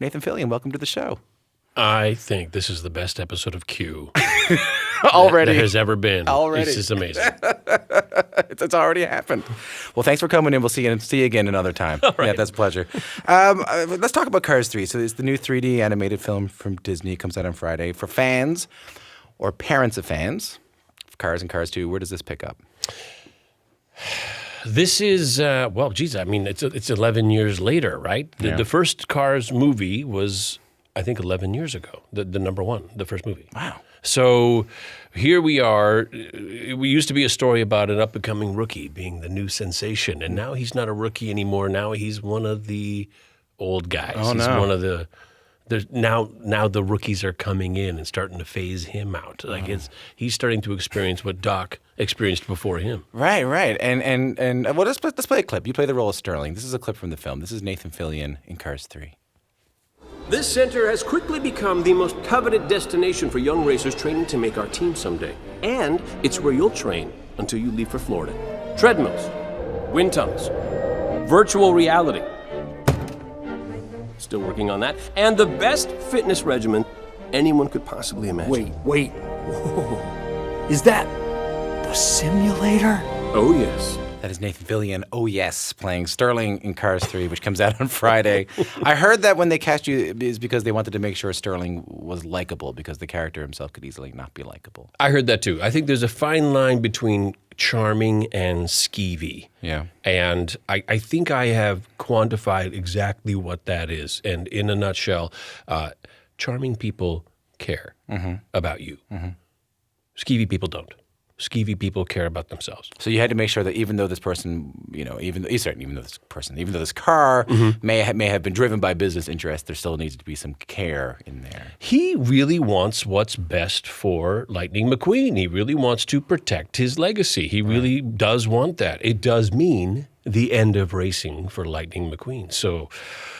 Nathan Fillion, welcome to the show. I think this is the best episode of Q Already. there has ever been. Already. This is amazing. It's already happened. Well, thanks for coming in. We'll see you again another time. All right. Yeah, that's a pleasure. Let's talk about Cars 3. So it's the new 3D animated film from Disney. It comes out on Friday. For fans or parents of fans of Cars and Cars 2, where does this pick up? This is, it's 11 years later, right? The first Cars movie was, I think, 11 years ago, the number one, the first movie. Wow. So here we are. We used to be a story about an up-and-coming rookie being the new sensation, and now he's not a rookie anymore. Now he's one of the old guys. Oh, He's no. one of the... Now the rookies are coming in and starting to phase him out. Like he's starting to experience what Doc experienced before him. Right. And well, let's play a clip. You play the role of Sterling. This is a clip from the film. This is Nathan Fillion in Cars 3. This center has quickly become the most coveted destination for young racers training to make our team someday. And it's where you'll train until you leave for Florida. Treadmills, wind tunnels, virtual reality. Still working on that. And the best fitness regimen anyone could possibly imagine. Wait. Whoa. Is that the simulator? Oh, yes. That is Nathan Fillion, oh yes, playing Sterling in Cars 3, which comes out on Friday. I heard that when they cast you is because they wanted to make sure Sterling was likable, because the character himself could easily not be likable. I heard that too. I think there's a fine line between charming and skeevy. Yeah. And I think I have quantified exactly what that is. And in a nutshell, charming people care about you. Skeevy people don't. Skeevy people care about themselves. So you had to make sure that even though this person, even though this car may have been driven by business interests, there still needs to be some care in there. He really wants what's best for Lightning McQueen. He really wants to protect his legacy. He really does want that. It does mean the end of racing for Lightning McQueen. So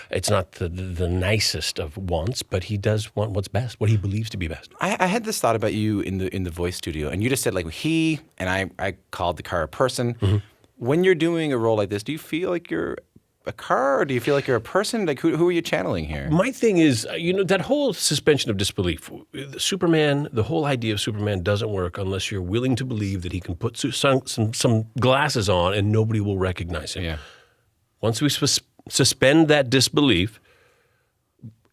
it's not the nicest of wants, but he does want what's best, what he believes to be best. I had this thought about you in the voice studio, and you just said he, and I called the car a person. When you're doing a role like this, do you feel like you're a car, or do you feel like you're a person? Like who are you channeling here? My thing is, that whole suspension of disbelief. Superman, the whole idea of Superman doesn't work unless you're willing to believe that he can put some glasses on and nobody will recognize him. Yeah. Once we suspend that disbelief,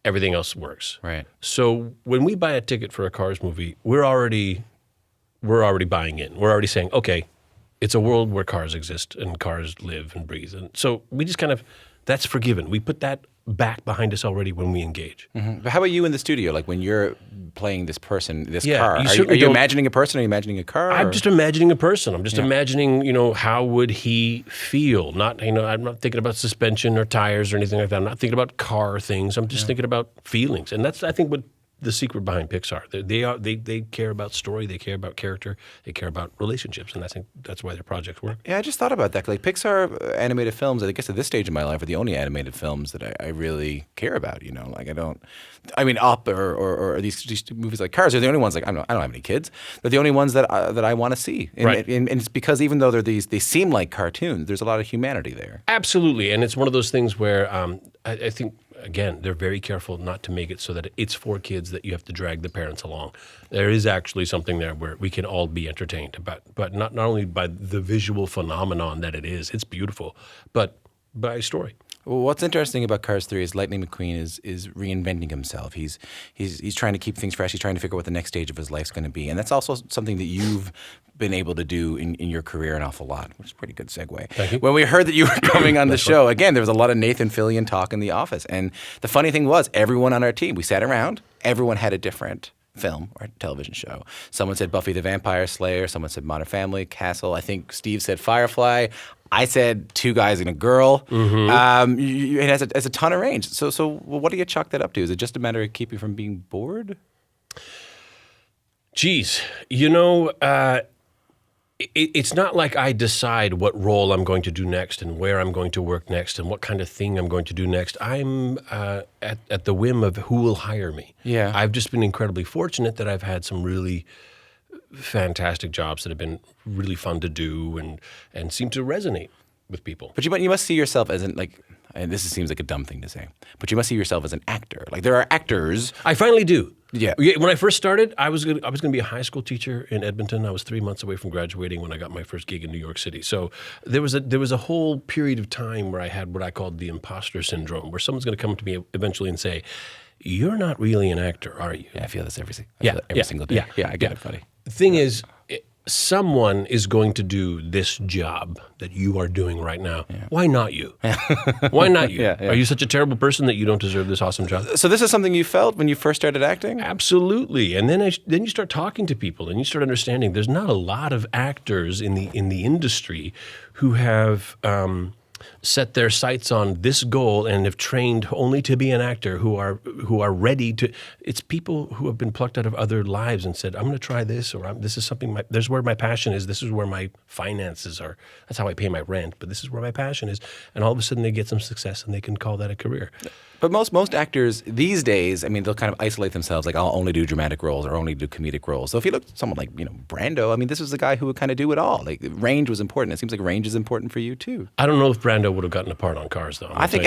everything else works. Right. So when we buy a ticket for a Cars movie, we're already buying in. We're already saying, okay, it's a world where cars exist and cars live and breathe. And so we just that's forgiven. We put that back behind us already when we engage. But how about you in the studio? Like when you're playing this person, this Yeah, car, you are certainly you don't- imagining a person? Or are you imagining a car? I'm or- just imagining a person. I'm just imagining, how would he feel? Not, I'm not thinking about suspension or tires or anything like that. I'm not thinking about car things. I'm just thinking about feelings. And that's, I think, what the secret behind Pixar. They care about story. They care about character. They care about relationships. And I think that's why their projects work. Yeah, I just thought about that. Like Pixar animated films, I guess at this stage in my life, are the only animated films that I really care about. Up or these movies like Cars are the only ones. Like I don't have any kids. They're the only ones that I want to see. And, Right. and it's because even though they seem like cartoons, there's a lot of humanity there. Absolutely. And it's one of those things where I think, again, they're very careful not to make it so that it's for kids that you have to drag the parents along. There is actually something there where we can all be entertained, but not only by the visual phenomenon that it is, it's beautiful, but by story. Well, what's interesting about Cars 3 is Lightning McQueen is reinventing himself. He's trying to keep things fresh. He's trying to figure out what the next stage of his life's going to be. And that's also something that you've been able to do in your career an awful lot, which is a pretty good segue. Thank you. When we heard that you were coming on the show, again, there was a lot of Nathan Fillion talk in the office. And the funny thing was, everyone on our team, we sat around, everyone had a different film or television show. Someone said Buffy the Vampire Slayer. Someone said Modern Family, Castle. I think Steve said Firefly. I said Two Guys and a Girl. It has a ton of range. So what do you chalk that up to? Is it just a matter of keeping you from being bored? Geez, it's not like I decide what role I'm going to do next and where I'm going to work next and what kind of thing I'm going to do next. I'm at the whim of who will hire me. Yeah. I've just been incredibly fortunate that I've had some really fantastic jobs that have been really fun to do and seem to resonate with people. But you must see yourself as and this seems like a dumb thing to say, but you must see yourself as an actor. Like there are actors. I finally do. Yeah. When I first started, I was gonna be a high school teacher in Edmonton. I was 3 months away from graduating when I got my first gig in New York City. So there was a whole period of time where I had what I called the Imposter Syndrome, where someone's gonna come to me eventually and say, "You're not really an actor, are you?" Yeah, I feel this every single day. Yeah, I get it, buddy. The thing is, someone is going to do this job that you are doing right now. Yeah. Why not you? Why not you? Are you such a terrible person that you don't deserve this awesome job? So this is something you felt when you first started acting? Absolutely. And then you start talking to people and you start understanding there's not a lot of actors in the industry who have set their sights on this goal and have trained only to be an actor, who are ready to. It's people who have been plucked out of other lives and said, "I'm going to try this," or "This is something. This is where my passion is. This is where my finances are. That's how I pay my rent. But this is where my passion is." And all of a sudden, they get some success and they can call that a career. But most actors these days, I mean, they'll kind of isolate themselves. Like, I'll only do dramatic roles or only do comedic roles. So if you look at someone like Brando, I mean, this was the guy who would kind of do it all. Like range was important. It seems like range is important for you too. I don't know if Brando would have gotten a part on Cars, though. I think.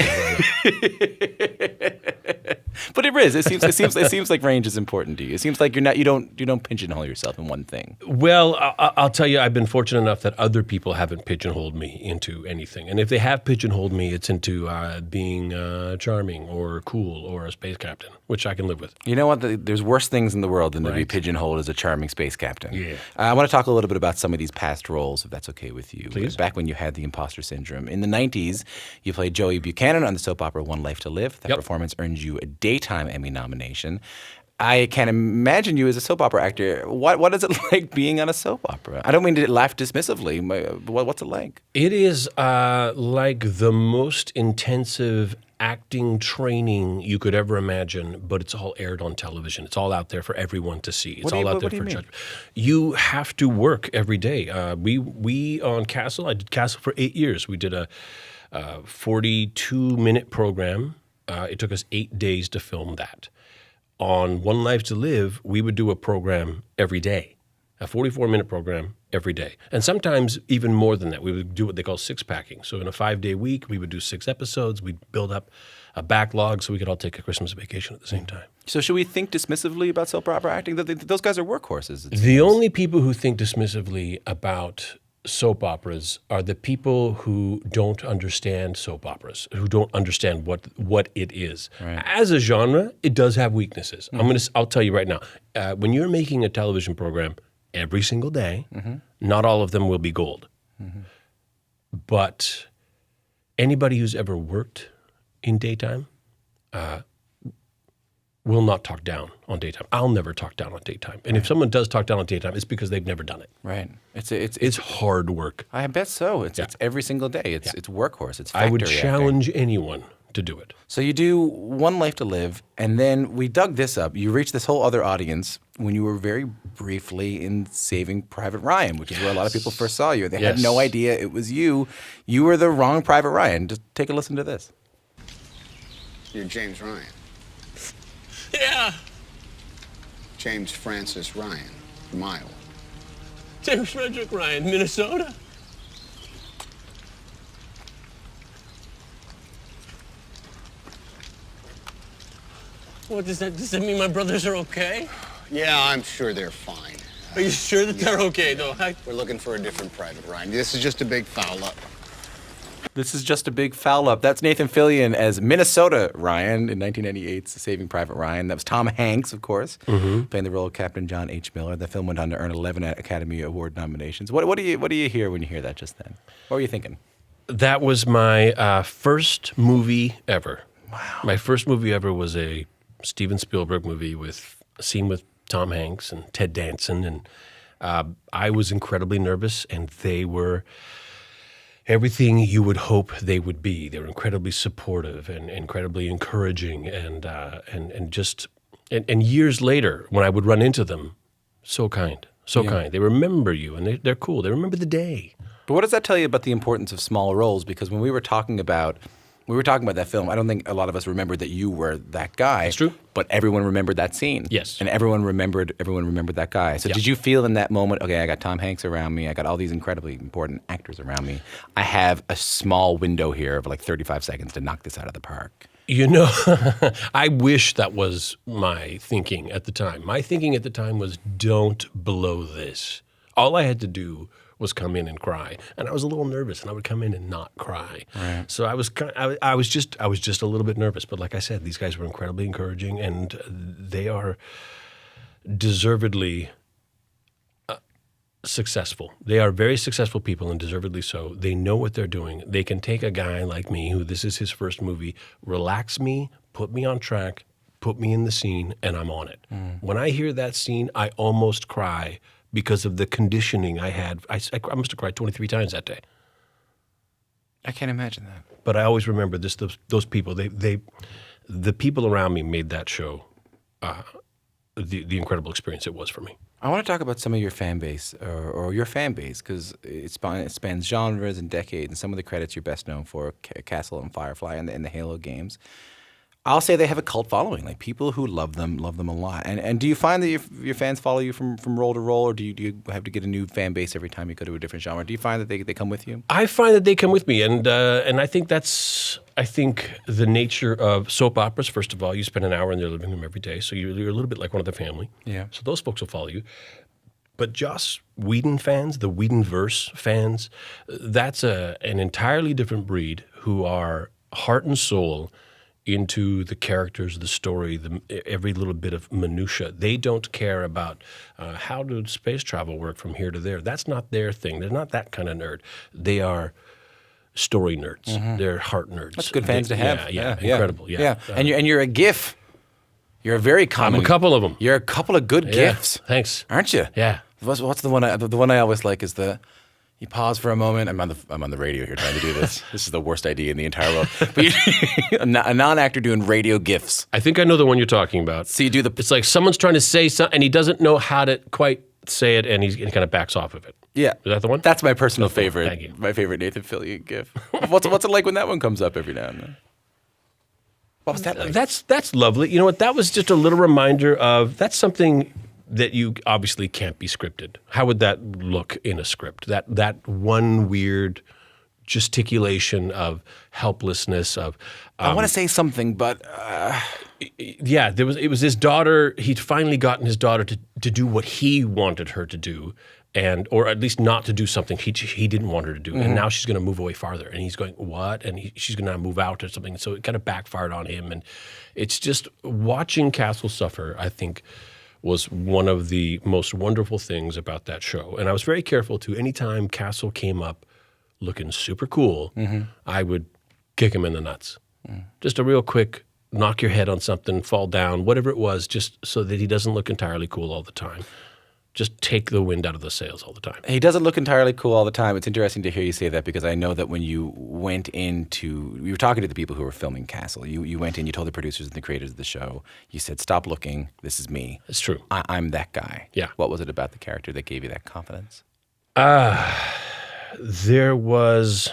But it is. It seems like range is important to you. It seems like you don't pigeonhole yourself in one thing. Well, I'll tell you, I've been fortunate enough that other people haven't pigeonholed me into anything. And if they have pigeonholed me, it's into being charming or cool or a space captain, which I can live with. You know what? There's worse things in the world than to be pigeonholed as a charming space captain. Yeah. I want to talk a little bit about some of these past roles, if that's okay with you. Please. Back when you had the Imposter Syndrome. In the 90s, you played Joey Buchanan on the soap opera One Life to Live. That performance earned you a Daytime Emmy nomination. I can't imagine you as a soap opera actor. What is it like being on a soap opera? I don't mean to laugh dismissively. What's it like? It is like the most intensive acting training you could ever imagine, but it's all aired on television. It's all out there for everyone to see. It's all out there for judgment. You have to work every day. We on Castle, I did Castle for 8 years. We did a 42-minute program. It took us 8 days to film that. On One Life to Live, we would do a program every day, a 44-minute program every day. And sometimes even more than that. We would do what they call six-packing. So in a 5-day week, we would do 6 episodes. We'd build up a backlog so we could all take a Christmas vacation at the same time. So should we think dismissively about soap opera acting? Those guys are workhorses. The only people who think dismissively about soap operas are the people who don't understand soap operas, who don't understand what it is. Right. As a genre, it does have weaknesses. Mm-hmm. I'll tell you right now, when you're making a television program every single day, not all of them will be gold. Mm-hmm. But anybody who's ever worked in daytime will not talk down on daytime. I'll never talk down on daytime. And if someone does talk down on daytime, it's because they've never done it. Right. It's hard work. I bet so. It's every single day. It's workhorse. It's factory I would challenge anyone to do it. So you do One Life to Live, and then we dug this up. You reached this whole other audience when you were very briefly in Saving Private Ryan, which is where a lot of people first saw you. They had no idea it was you. You were the wrong Private Ryan. Just take a listen to this. You're James Ryan. Yeah. James Francis Ryan from Iowa. James Frederick Ryan, Minnesota. What does that mean my brothers are okay? Yeah, I'm sure they're fine. Are you sure that they're okay, though? We're looking for a different Private Ryan. This is just a big foul up. This is just a big foul up. That's Nathan Fillion as Minnesota Ryan in 1998's Saving Private Ryan. That was Tom Hanks, of course, playing the role of Captain John H. Miller. The film went on to earn 11 Academy Award nominations. What do you hear when you hear that just then? What were you thinking? That was my first movie ever. Wow. My first movie ever was a Steven Spielberg movie with a scene with Tom Hanks and Ted Danson. And I was incredibly nervous, and they were everything you would hope they would be. They were incredibly supportive and incredibly encouraging, and years later, when I would run into them, so kind. They remember you, and they're cool. They remember the day. But what does that tell you about the importance of small roles? Because when we were talking about We were talking about that film. I don't think a lot of us remembered that you were that guy. That's true. But everyone remembered that scene. Yes. And everyone remembered that guy. So did you feel in that moment, okay, I got Tom Hanks around me, I got all these incredibly important actors around me. I have a small window here of like 35 seconds to knock this out of the park. You know, I wish that was my thinking at the time. My thinking at the time was, don't blow this. All I had to do was come in and cry, and I was a little nervous, and I would come in and not cry. Right. So I was just a little bit nervous. But like I said, these guys were incredibly encouraging, and they are deservedly successful. They are very successful people, and deservedly so. They know what they're doing. They can take a guy like me, who this is his first movie, relax me, put me on track, put me in the scene, and I'm on it. When I hear that scene, I almost cry because of the conditioning I had. I must have cried 23 times that day. I can't imagine that. But I always remember this. Those people. The people around me made that show the incredible experience it was for me. I want to talk about some of your fan base, or your fan base, because it spans genres and decades, and some of the credits you're best known for, Castle and Firefly and the Halo games. I'll say they have a cult following, like people who love them a lot. And do you find that your fans follow you from role to role, or do you have to get a new fan base every time you go to a different genre? Do you find that they come with you? I find that they come with me, and I think that's the nature of soap operas. First of all, you spend an hour in their living room every day, so you're a little bit like one of the family. Yeah. So those folks will follow you. But Joss Whedon fans, the Whedonverse fans, that's an entirely different breed who are heart and soul into the characters, the story, every little bit of minutia. They don't care about how did space travel work from here to there. That's not their thing. They're not that kind of nerd. They are story nerds. Mm-hmm. They're heart nerds. That's good fans to have. Yeah, incredible. Yeah. And you're a GIF. You're a very common. I'm a couple of them. You're a couple of good GIFs. Thanks. Aren't you? Yeah. What's the one? The one I always like is you pause for a moment. I'm on the radio here trying to do this. This is the worst idea in the entire world. But a non-actor doing radio GIFs. I think I know the one you're talking about. So you do It's like someone's trying to say something, and he doesn't know how to quite say it, and he kind of backs off of it. Yeah. Is that the one? That's my personal favorite. Thank you. My favorite Nathan Fillion GIF. What's it like when that one comes up every now and then? What was that like? That's lovely. You know what? That was just a little reminder of that's something that you obviously can't be scripted. How would that look in a script? That one weird gesticulation of helplessness of I want to say something, but yeah, it was his daughter. He'd finally gotten his daughter to do what he wanted her to do, or at least not to do something he didn't want her to do. Mm-hmm. And now she's going to move away farther, and he's going, what? And she's going to move out or something. So it kind of backfired on him, and it's just watching Castle suffer, I think, was one of the most wonderful things about that show. And I was very careful to, anytime Castle came up looking super cool, mm-hmm. I would kick him in the nuts. Mm. Just a real quick knock your head on something, fall down, whatever it was, just so that he doesn't look entirely cool all the time. Just take the wind out of the sails all the time. He doesn't look entirely cool all the time. It's interesting to hear you say that, because I know that when you went into, you were talking to the people who were filming Castle. You went in, you told the producers and the creators of the show, you said, stop looking, this is me. It's true. I'm that guy. Yeah. What was it about the character that gave you that confidence? There was...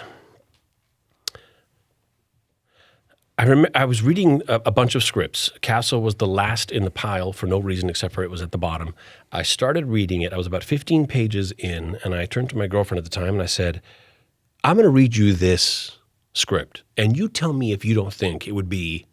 I was reading a bunch of scripts. Castle was the last in the pile for no reason except for it was at the bottom. I started reading it. I was about 15 pages in, and I turned to my girlfriend at the time and I said, I'm going to read you this script, and you tell me if you don't think it would be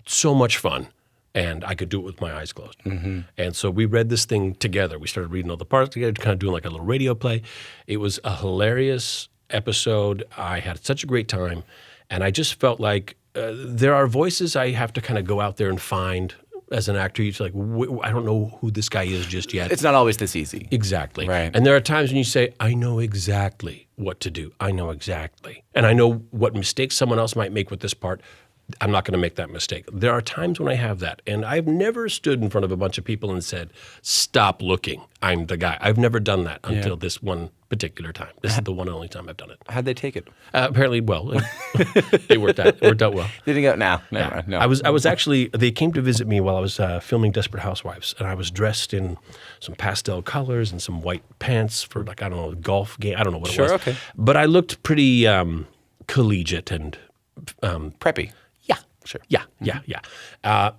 so much fun and I could do it with my eyes closed. Mm-hmm. And so we read this thing together. We started reading all the parts together, kind of doing like a little radio play. It was a hilarious episode. I had such a great time. And I just felt like there are voices I have to kind of go out there and find as an actor. You're like, I don't know who this guy is just yet. It's not always this easy. Exactly. Right. And there are times when you say, I know exactly what to do. I know exactly. And I know what mistakes someone else might make with this part. I'm not going to make that mistake. There are times when I have that. And I've never stood in front of a bunch of people and said, stop looking. I'm the guy. I've never done that until this one particular time. This is the one and only time I've done it. How'd they take it? Apparently, well. It worked out. It worked out well. Did he go, no. I was actually, they came to visit me while I was filming Desperate Housewives. And I was dressed in some pastel colors and some white pants for a golf game. I don't know what it was. Okay. But I looked pretty collegiate and Preppy. Yeah, Sure. Yeah.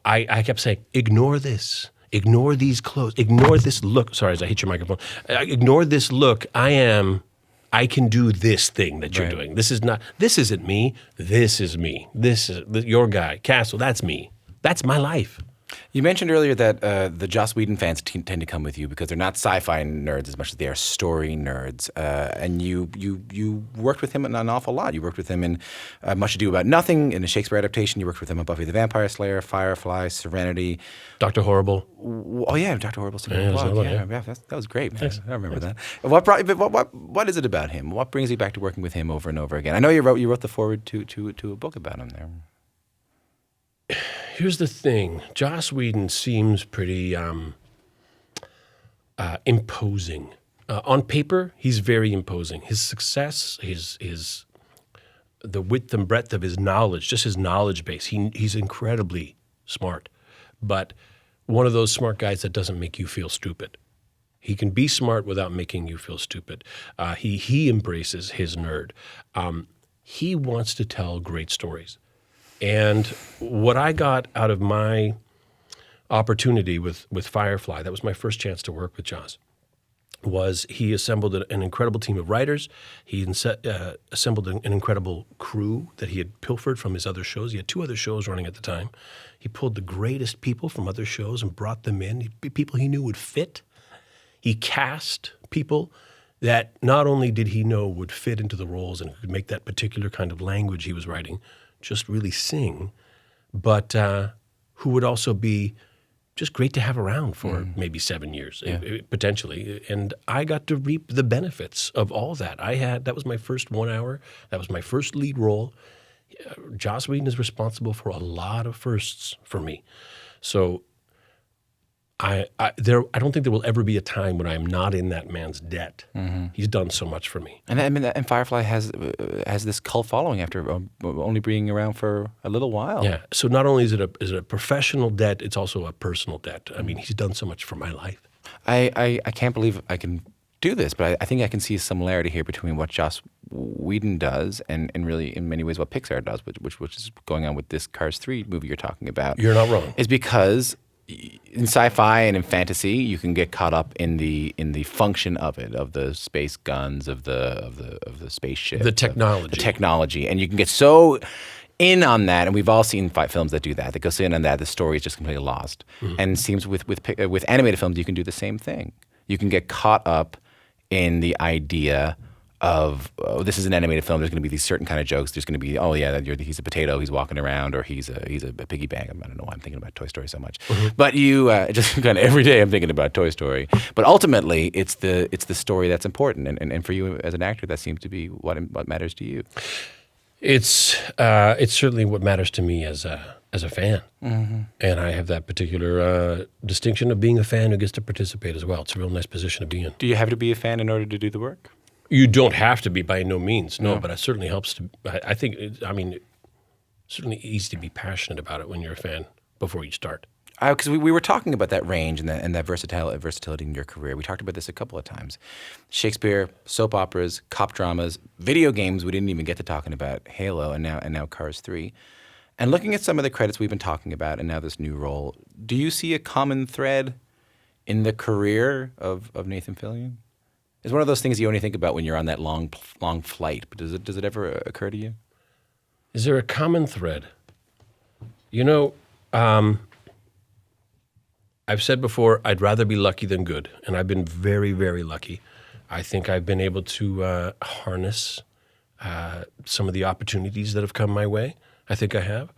I kept saying, ignore this. Ignore these clothes. Ignore this look. Sorry, as I hit your microphone. Ignore this look. I can do this thing that you're doing. This isn't me. This is me. This is your guy. Castle, that's me. That's my life. You mentioned earlier that the Joss Whedon fans tend to come with you because they're not sci-fi nerds as much as they are story nerds. And you worked with him an awful lot. You worked with him in Much Ado About Nothing, in a Shakespeare adaptation. You worked with him on Buffy the Vampire Slayer, Firefly, Serenity. Dr. Horrible. Oh yeah, Dr. Horrible. Yeah, that was great, man. I remember that. What is it about him? What brings you back to working with him over and over again? I know you wrote the foreword to a book about him there. Here's the thing. Joss Whedon seems pretty imposing. On paper, he's very imposing. His success, the width and breadth of his knowledge, just his knowledge base, he's incredibly smart. But one of those smart guys that doesn't make you feel stupid. He can be smart without making you feel stupid. He embraces his nerd. He wants to tell great stories. And what I got out of my opportunity with Firefly, that was my first chance to work with Joss, was he assembled an incredible team of writers. He assembled an incredible crew that he had pilfered from his other shows. He had 2 other shows running at the time. He pulled the greatest people from other shows and brought them in, people he knew would fit. He cast people that not only did he know would fit into the roles and could make that particular kind of language he was writing just really sing, but who would also be just great to have around for maybe 7 years, potentially. And I got to reap the benefits of all that. That was my first 1 hour. That was my first lead role. Joss Whedon is responsible for a lot of firsts for me. So I don't think there will ever be a time when I'm not in that man's debt. He's done so much for me. And Firefly has this cult following after only being around for a little while. Yeah. So not only is it a professional debt, it's also a personal debt. I mean, he's done so much for my life. I can't believe I can do this, but I think I can see a similarity here between what Joss Whedon does and really in many ways what Pixar does, which is going on with this Cars 3 movie you're talking about. You're not wrong. Is because in sci-fi and in fantasy, you can get caught up in the function of it, of the space guns, of the spaceship, the technology, and you can get so in on that. And we've all seen films that do that. That goes in on that. The story is just completely lost. And it seems with animated films, you can do the same thing. You can get caught up in the idea of this is an animated film. There's going to be these certain kind of jokes. There's going to be he's a potato. He's walking around, or he's a piggy bank. I don't know why I'm thinking about Toy Story so much. But you just kind of every day I'm thinking about Toy Story. But ultimately, it's the story that's important. And for you as an actor, that seems to be what matters to you. It's certainly what matters to me as a fan, and I have that particular distinction of being a fan who gets to participate as well. It's a real nice position to be in. Do you have to be a fan in order to do the work? You don't have to be by no means, no, but it certainly helps to. I think, it's certainly easy to be passionate about it when you're a fan before you start. Because we were talking about that range and that versatility in your career. We talked about this a couple of times. Shakespeare, soap operas, cop dramas, video games. We didn't even get to talking about Halo, and now Cars 3. And looking at some of the credits we've been talking about, and now this new role, do you see a common thread in the career of Nathan Fillion? It's one of those things you only think about when you're on that long flight. But does it ever occur to you? Is there a common thread? I've said before, I'd rather be lucky than good, and I've been very, very lucky. I think I've been able to harness some of the opportunities that have come my way. I think I have.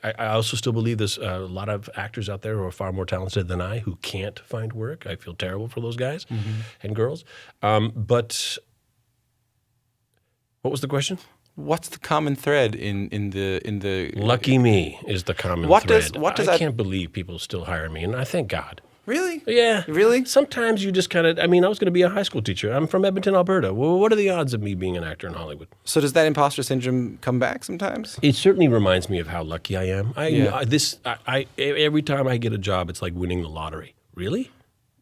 I also still believe there's a lot of actors out there who are far more talented than I who can't find work. I feel terrible for those guys and girls. But what was the question? What's the common thread in the Lucky me is the common thread. I can't believe people still hire me, and I thank God. Really? Yeah. Really? Sometimes you just kind of, I was going to be a high school teacher. I'm from Edmonton, Alberta. Well, what are the odds of me being an actor in Hollywood? So does that imposter syndrome come back sometimes? It certainly reminds me of how lucky I am. Every time I get a job, it's like winning the lottery. Really?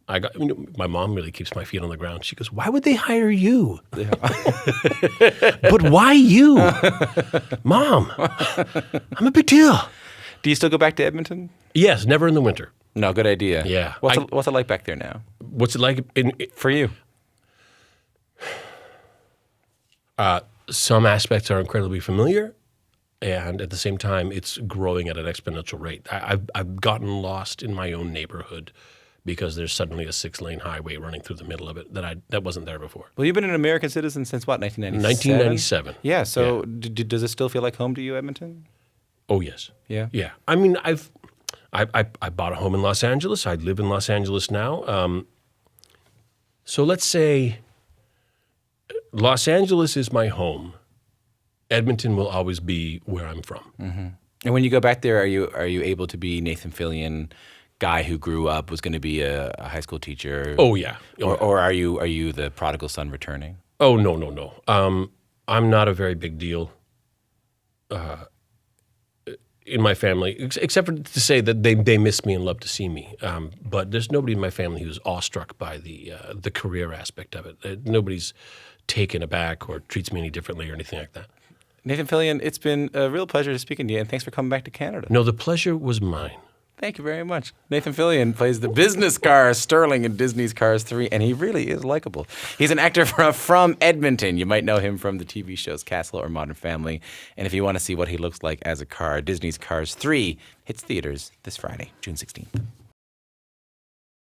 My mom really keeps my feet on the ground. She goes, "Why would they hire you?" But why you, Mom? I'm a big deal. Do you still go back to Edmonton? Yes, never in the winter. No, good idea. Yeah. What's it like back there now? What's it like For you? Some aspects are incredibly familiar, and at the same time, it's growing at an exponential rate. I've gotten lost in my own neighborhood because there's suddenly a 6-lane highway running through the middle of it that wasn't there before. Well, you've been an American citizen since what, 1997? 1997. Yeah, so does it still feel like home to you, Edmonton? Oh, yes. Yeah? Yeah. I mean, I bought a home in Los Angeles. I live in Los Angeles now. So let's say Los Angeles is my home. Edmonton will always be where I'm from. Mm-hmm. And when you go back there, are you able to be Nathan Fillion, guy who grew up, was going to be a high school teacher? Oh, yeah. Or are you the prodigal son returning? Oh, no. I'm not a very big deal in my family, except for to say that they miss me and love to see me. But there's nobody in my family who's awestruck by the career aspect of it. Nobody's taken aback or treats me any differently or anything like that. Nathan Fillion, it's been a real pleasure speaking to you, and thanks for coming back to Canada. No, the pleasure was mine. Thank you very much. Nathan Fillion plays the business car Sterling in Disney's Cars 3, and he really is likable. He's an actor from Edmonton. You might know him from the TV shows Castle or Modern Family. And if you want to see what he looks like as a car, Disney's Cars 3 hits theaters this Friday, June 16th.